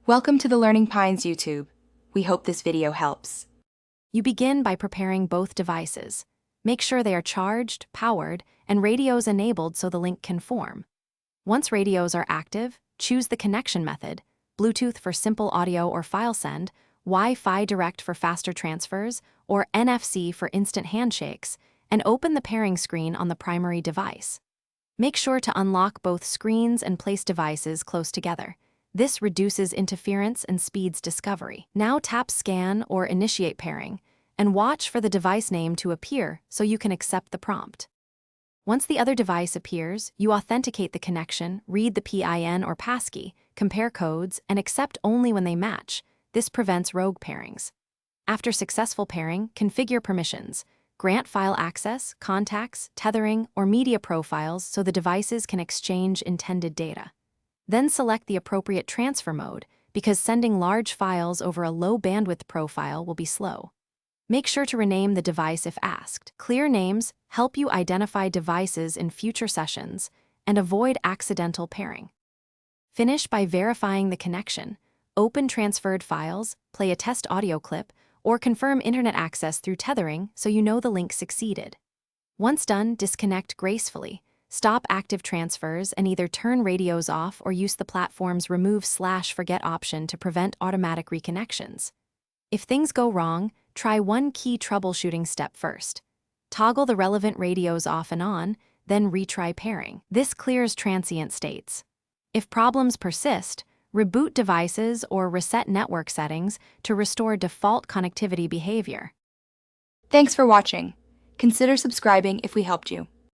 Welcome to the Learning Pines YouTube. We hope this video helps. You begin by preparing both devices. Make sure they are charged, powered, and radios enabled so the link can form. Once radios are active, choose the connection method: Bluetooth for simple audio or file send, Wi-Fi direct for faster transfers, or NFC for instant handshakes, and open the pairing screen on the primary device. Make sure to unlock both screens and place devices close together. This reduces interference and speeds discovery. Now tap Scan or Initiate Pairing, and watch for the device name to appear so you can accept the prompt. Once the other device appears, you authenticate the connection, read the PIN or passkey, compare codes, and accept only when they match. This prevents rogue pairings. After successful pairing, configure permissions. Grant file access, contacts, tethering, or media profiles so the devices can exchange intended data. Then select the appropriate transfer mode, because sending large files over a low bandwidth profile will be slow. Make sure to rename the device if asked. Clear names help you identify devices in future sessions and avoid accidental pairing. Finish by verifying the connection. Open transferred files, play a test audio clip, or confirm internet access through tethering so you know the link succeeded. Once done, disconnect gracefully. Stop active transfers and either turn radios off or use the platform's remove/forget option to prevent automatic reconnections. If things go wrong, try one key troubleshooting step first. Toggle the relevant radios off and on, then retry pairing. This clears transient states. If problems persist, reboot devices or reset network settings to restore default connectivity behavior. Thanks for watching. Consider subscribing if we helped you.